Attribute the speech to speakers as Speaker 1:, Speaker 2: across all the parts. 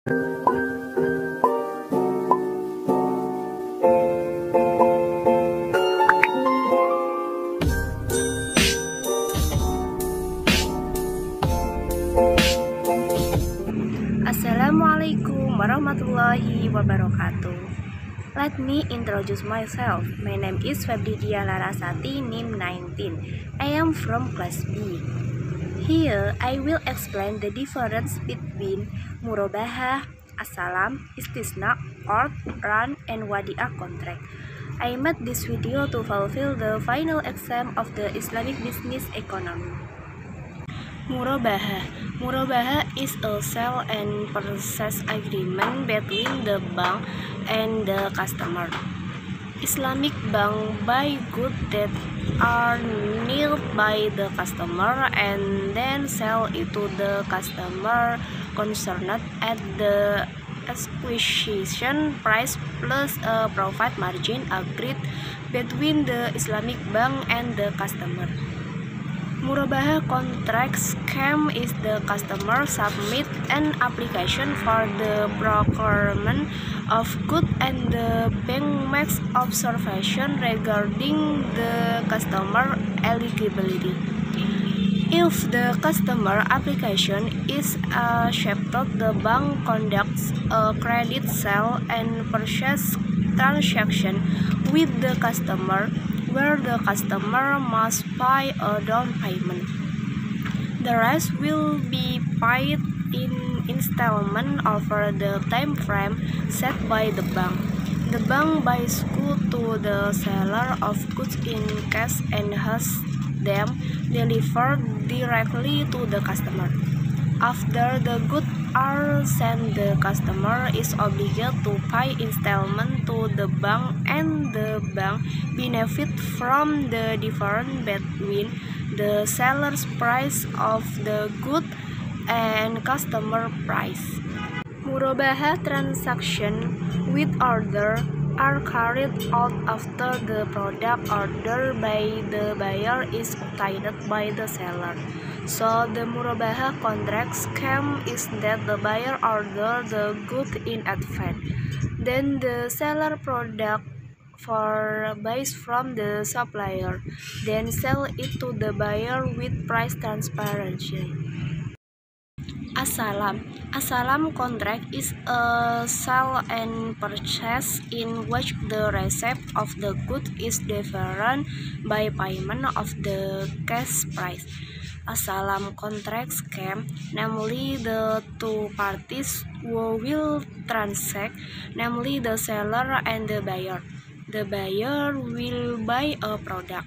Speaker 1: Assalamualaikum warahmatullahi wabarakatuh. Let me introduce myself. My name is Febridia Larasati, NIM 19. I am from class B. Here, I will explain the difference between Murabahah, As-Salam, Istisna, Qard, Ran, and Wadi'ah contract. I made this video to fulfill the final exam of the Islamic Business Economy. Murabahah is a sale and purchase agreement between the bank and the customer. Islamic bank buy goods that are needed by the customer and then sell it to the customer concerned at the acquisition price plus a profit margin agreed between the Islamic bank and the customer. Murabahah contract scheme is the customer submit an application for the procurement of goods and the bank makes observation regarding the customer eligibility. If the customer application is accepted, the bank conducts a credit sale and purchase transaction with the customer, where the customer must pay a down payment. The rest will be paid in installment over the time frame set by the bank. The bank buys goods to the seller of goods in cash and has them delivered directly to the customer. After the goods are sent, the customer is obligated to pay installment to the bank, and the bank benefit from the difference between the seller's price of the good and customer price. Murabahah transaction with order are carried out after the product ordered by the buyer is obtained by the seller. So the Murabahah contract scheme is that the buyer orders the good in advance, then the seller product for buys from the supplier, then sell it to the buyer with price transparency. As-Salam contract is a sale and purchase in which the receipt of the good is different by payment of the cash price. As-Salam contract scheme, namely the two parties who will transact, namely the seller and the buyer. The buyer will buy a product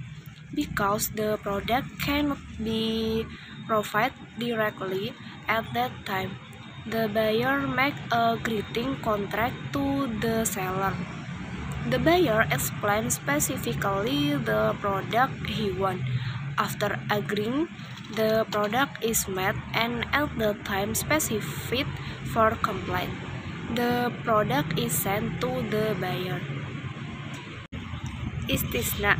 Speaker 1: because the product cannot be provided directly at that time. The buyer makes a greeting contract to the seller. The buyer explains specifically the product he wants. After agreeing, the product is made, and at the time specified for complaint, the product is sent to the buyer. Istisna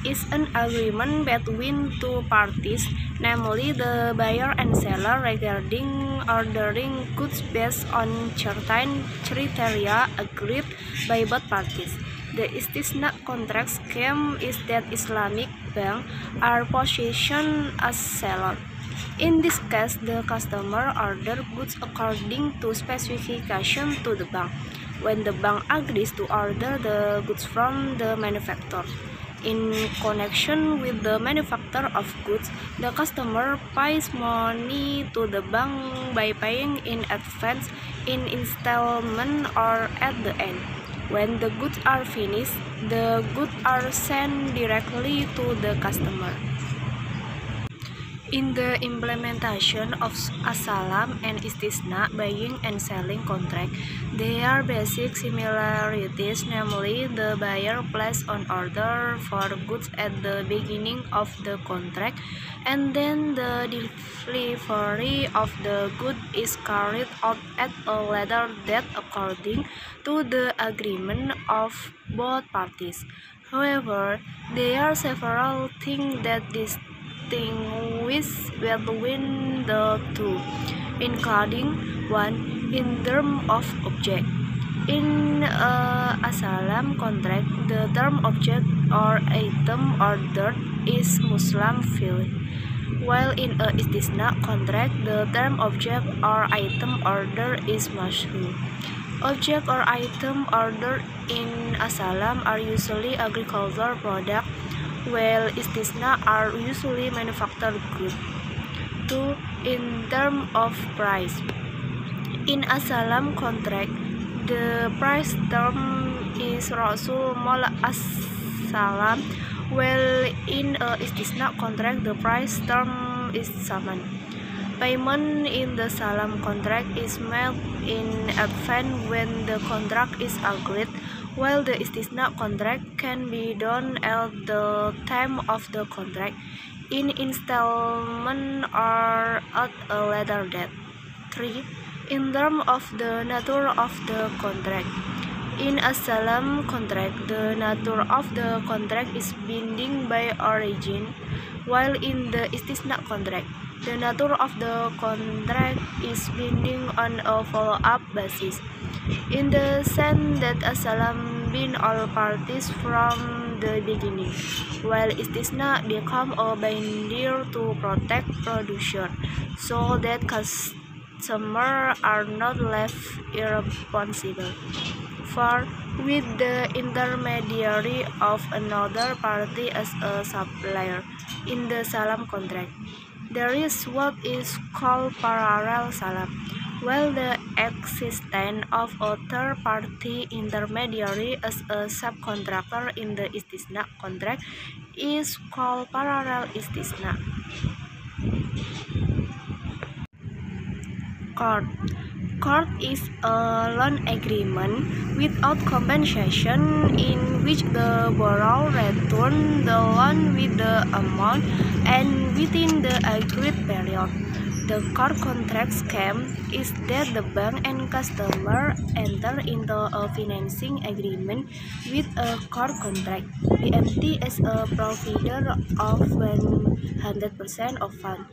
Speaker 1: is an agreement between two parties, namely the buyer and seller, regarding ordering goods based on certain criteria agreed by both parties. The Istisna contract scheme is that Islamic banks are positioned as seller. In this case, the customer orders goods according to specification to the bank, when the bank agrees to order the goods from the manufacturer. In connection with the manufacture of goods, the customer pays money to the bank by paying in advance, in installment, or at the end. When the goods are finished, the goods are sent directly to the customer. In the implementation of As-Salam and Istisna buying and selling contract, there are basic similarities, namely the buyer places an order for goods at the beginning of the contract, and then the delivery of the good is carried out at a later date according to the agreement of both parties. However, there are several things that distinguish between the two. including 1. In terms of object. In a salam contract, the term object or item ordered is Muslim field, while in a istisna contract, the term object or item ordered is mashhur. Object or item ordered in a salam are usually agricultural products, while istisna are usually manufactured goods. 2. In terms of price. In a salam contract, the price term is Rasul Mol as-Salam, while in a istisna contract, the price term is Saman. Payment in the salam contract is made in advance when the contract is agreed, while the istisna contract can be done at the time of the contract, in installment or at a later date. 3. In terms of the nature of the contract. In a salam contract, the nature of the contract is binding by origin, while in the istisna contract, the nature of the contract is binding on a follow-up basis, in the sense that a salam bind all parties from the beginning, while istisna become a binder to protect producer, so that customers are not left irresponsible. 4. With the intermediary of another party as a supplier. In the salam contract, there is what is called parallel salam, while the existence of a third-party intermediary as a subcontractor in the istisna contract is called parallel istisna. Court. Court is a loan agreement without compensation in which the borrower returns the loan with the amount and within the agreed period. The court contract scheme is that the bank and customer enter into a financing agreement with a court contract. BMT is a provider of 100% of fund.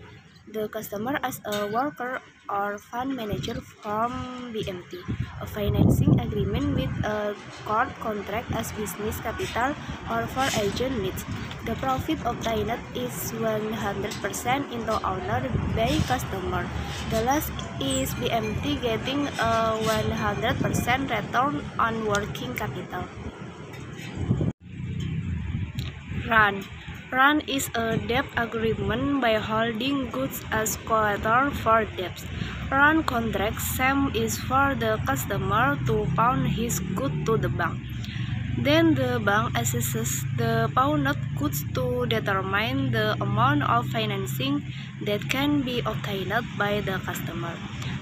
Speaker 1: The customer as a worker or fund manager from BMT. A financing agreement with a court contract as business capital or for agent needs. The profit obtained is 100% into owner by customer. The last is BMT getting a 100% return on working capital. Run. Run is a debt agreement by holding goods as collateral for debts. Run contract same is for the customer to pawn his goods to the bank. Then the bank assesses the pawned goods to determine the amount of financing that can be obtained by the customer.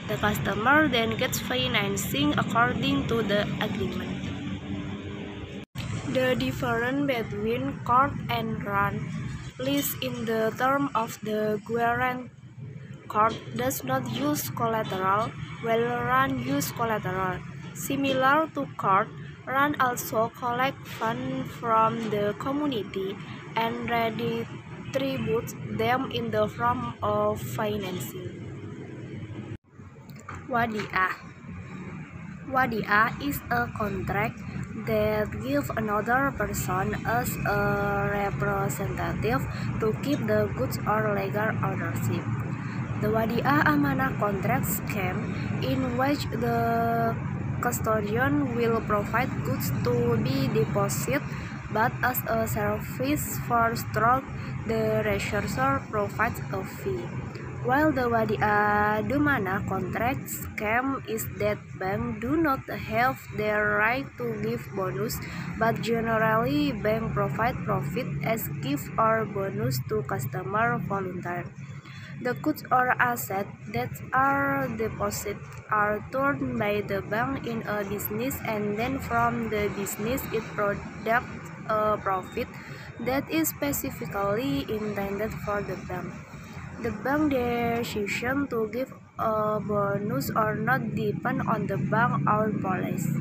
Speaker 1: The customer then gets financing according to the agreement. The difference between court and run lies in the term of the guarantor. Court does not use collateral, while run use collateral. Similar to court, run also collect funds from the community and redistributes them in the form of financing. Wadi'ah. Wadi'ah is a contract that gives another person as a representative to keep the goods or legal ownership. The Wadi'ah Amanah contract scheme, in which the custodian will provide goods to be deposited, but as a service for stock, the researcher provides a fee. While the Wadi'ah Damanah contract scheme is that banks do not have the right to give bonus, but generally banks provide profit as gift or bonus to customer volunteer. The goods or assets that are deposited are turned by the bank in a business, and then from the business it produces a profit that is specifically intended for the bank. The bank decision to give a bonus or not depend on the bank or policy.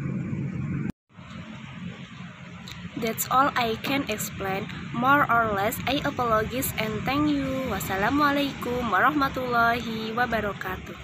Speaker 1: That's all I can explain. More or less, I apologize and thank you. Wassalamualaikum warahmatullahi wabarakatuh.